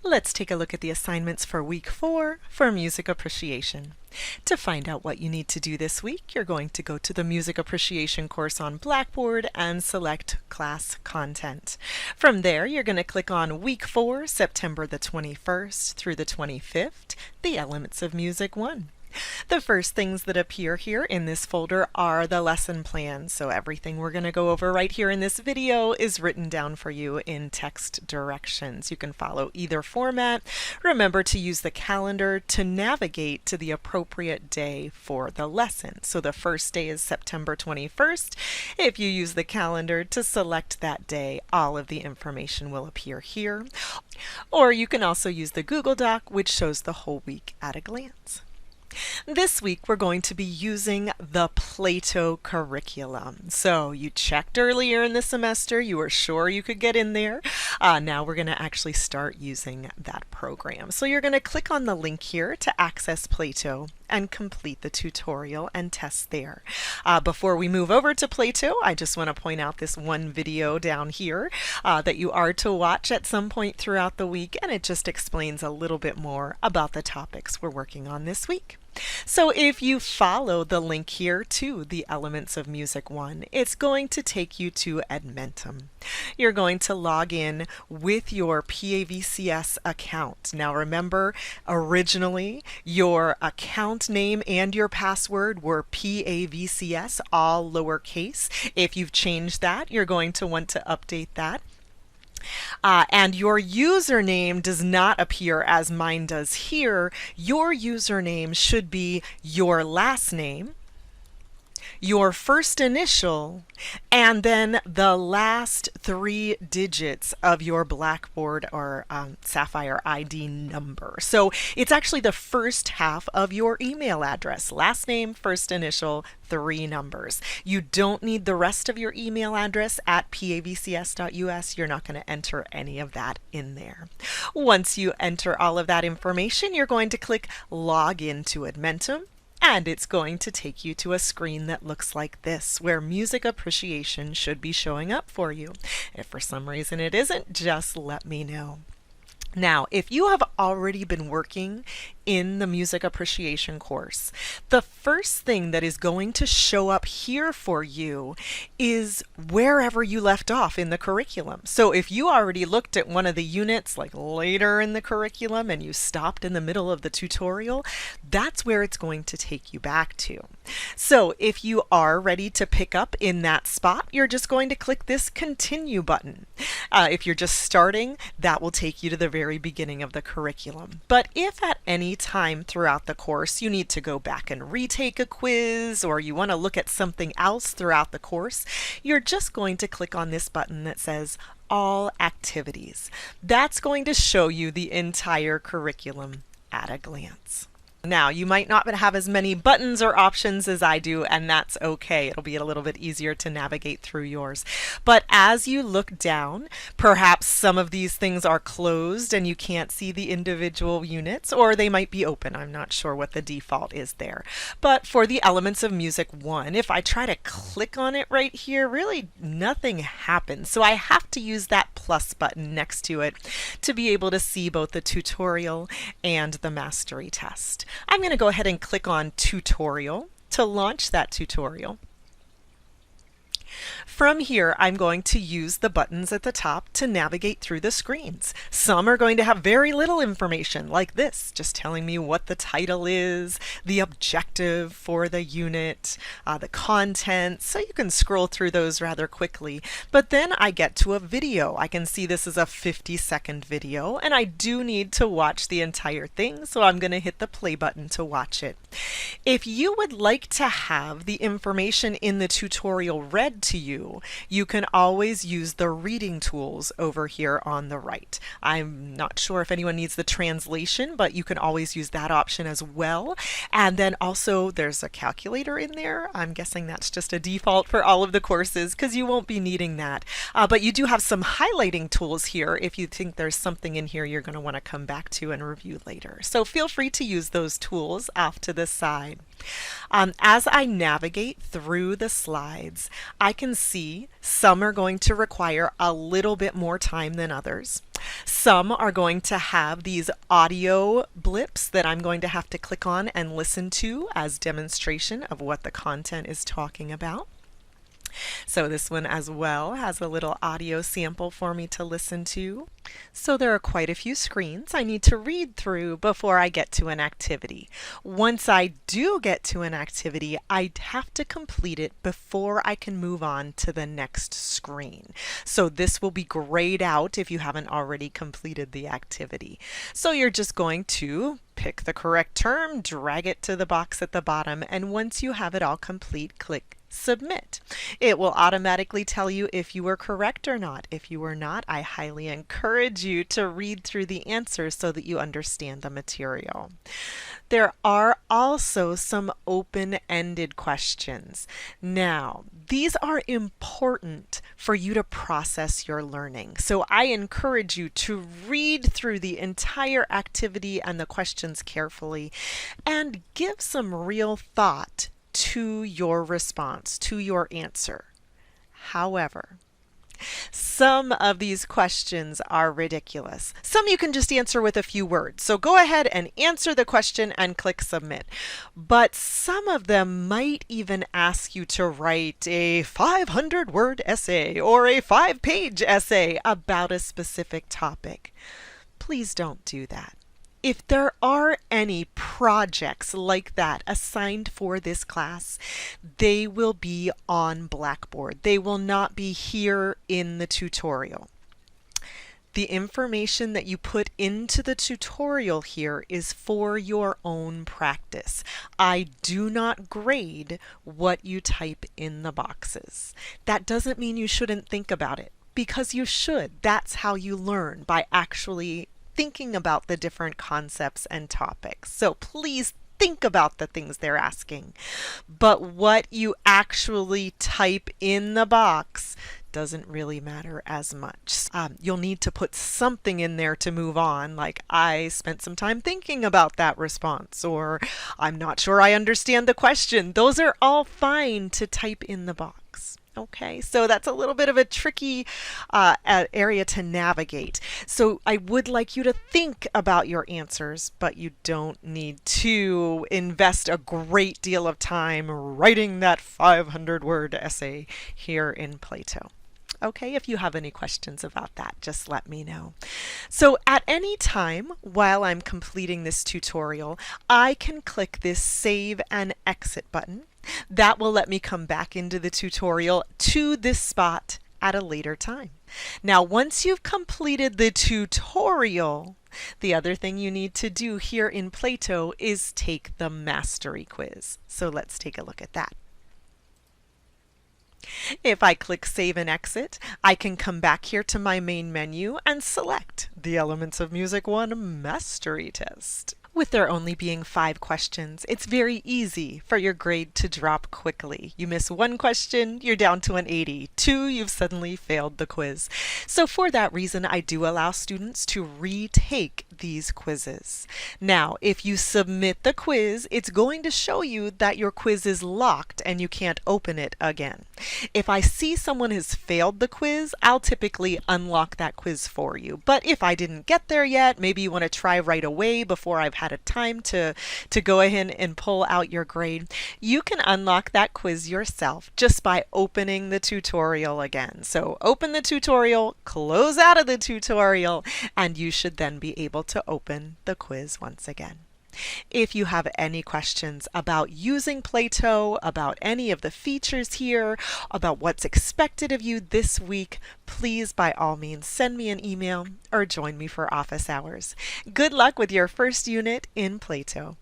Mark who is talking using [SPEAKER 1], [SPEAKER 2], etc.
[SPEAKER 1] Let's take a look at the assignments for week 4 for music appreciation. To find out what you need to do this week, you're going to go to the music appreciation course on Blackboard and select class content. From there, you're going to click on week 4, September the 21st through the 25th, the Elements of Music 1. The first things that appear here in this folder are the lesson plans. So everything we're going to go over right here in this video is written down for you in text directions. You can follow either format. Remember to use the calendar to navigate to the appropriate day for the lesson. So the first day is September 21st. If you use the calendar to select that day, all of the information will appear here. Or you can also use the Google Doc, which shows the whole week at a glance. This week we're going to be using the Plato curriculum. So you checked earlier in the semester, you were sure you could get in there. Now we're going to actually start using that program. So you're going to click on the link here to access Plato and complete the tutorial and test there. Before we move over to Plato, I just want to point out this one video down here that you are to watch at some point throughout the week, and it just explains a little bit more about the topics we're working on this week. So if you follow the link here to the Elements of Music 1, it's going to take you to Edmentum. You're going to log in with your PAVCS account. Now remember, originally your account name and your password were PAVCS, all lowercase. If you've changed that, you're going to want to update that. And your username does not appear as mine does here. Your username should be your last name, your first initial, and then the last 3 digits of your Blackboard or Sapphire ID number. So it's actually the first half of your email address. Last name, first initial, 3 numbers. You don't need the rest of your email address at pavcs.us. You're not going to enter any of that in there. Once you enter all of that information, you're going to click Log into Edmentum. And it's going to take you to a screen that looks like this, where music appreciation should be showing up for you. If for some reason it isn't, just let me know. Now, if you have already been working in the music appreciation course, the first thing that is going to show up here for you is wherever you left off in the curriculum. So if you already looked at one of the units like later in the curriculum and you stopped in the middle of the tutorial, that's where it's going to take you back to. So if you are ready to pick up in that spot, you're just going to click this continue button. If you're just starting, that will take you to the very beginning of the curriculum. But if at any time throughout the course you need to go back and retake a quiz, or you want to look at something else throughout the course, you're just going to click on this button that says All Activities. That's going to show you the entire curriculum at a glance. Now, you might not have as many buttons or options as I do, and that's okay. It'll be a little bit easier to navigate through yours. But as you look down, perhaps some of these things are closed and you can't see the individual units, or they might be open. I'm not sure what the default is there. But for the Elements of Music 1, if I try to click on it right here, really nothing happens. So I have to use that plus button next to it to be able to see both the tutorial and the mastery test. I'm going to go ahead and click on Tutorial to launch that tutorial. From here, I'm going to use the buttons at the top to navigate through the screens. Some are going to have very little information, like this, just telling me what the title is, the objective for the unit, the content, so you can scroll through those rather quickly. But then I get to a video. I can see this is a 50-second video, and I do need to watch the entire thing, so I'm going to hit the play button to watch it. If you would like to have the information in the tutorial read to you, you can always use the reading tools over here on the right. I'm not sure if anyone needs the translation, but you can always use that option as well. And then also there's a calculator in there. I'm guessing that's just a default for all of the courses because you won't be needing that. But you do have some highlighting tools here if you think there's something in here you're going to want to come back to and review later. So feel free to use those tools off to the side. As I navigate through the slides, I can see some are going to require a little bit more time than others. Some are going to have these audio blips that I'm going to have to click on and listen to as demonstration of what the content is talking about. So this one as well has a little audio sample for me to listen to. So there are quite a few screens I need to read through before I get to an activity. Once I do get to an activity, I have to complete it before I can move on to the next screen. So this will be grayed out if you haven't already completed the activity. So you're just going to pick the correct term, drag it to the box at the bottom, and once you have it all complete, click Submit. It will automatically tell you if you were correct or not. If you were not, I highly encourage you to read through the answers so that you understand the material. There are also some open-ended questions. Now, these are important for you to process your learning. So I encourage you to read through the entire activity and the questions carefully and give some real thought to your response, to your answer. However, some of these questions are ridiculous. Some you can just answer with a few words. So go ahead and answer the question and click Submit. But some of them might even ask you to write a 500-word essay or a 5-page essay about a specific topic. Please don't do that. If there are any projects like that assigned for this class, they will be on Blackboard. They will not be here in the tutorial. The information that you put into the tutorial here is for your own practice. I do not grade what you type in the boxes. That doesn't mean you shouldn't think about it, because you should. That's how you learn, by actually thinking about the different concepts and topics. So please think about the things they're asking. But what you actually type in the box doesn't really matter as much. You'll need to put something in there to move on, like I spent some time thinking about that response, or I'm not sure I understand the question. Those are all fine to type in the box. Okay, so that's a little bit of a tricky area to navigate. So I would like you to think about your answers, but you don't need to invest a great deal of time writing that 500-word essay here in Plato. Okay, if you have any questions about that, just let me know. So at any time while I'm completing this tutorial, I can click this Save and Exit button. That will let me come back into the tutorial to this spot at a later time. Now, once you've completed the tutorial, the other thing you need to do here in Plato is take the mastery quiz. So let's take a look at that. If I click Save and Exit, I can come back here to my main menu and select the Elements of Music 1 Mastery Test. With there only being 5 questions, it's very easy for your grade to drop quickly. You miss 1 question, you're down to an 80. 2, you've suddenly failed the quiz. So for that reason, I do allow students to retake these quizzes. Now, if you submit the quiz, it's going to show you that your quiz is locked and you can't open it again. If I see someone has failed the quiz, I'll typically unlock that quiz for you. But if I didn't get there yet, maybe you want to try right away before I've had a time to go ahead and pull out your grade, you can unlock that quiz yourself just by opening the tutorial again. So open the tutorial, close out of the tutorial, and you should then be able to open the quiz once again. If you have any questions about using Plato, about any of the features here, about what's expected of you this week, please by all means send me an email or join me for office hours. Good luck with your first unit in Plato.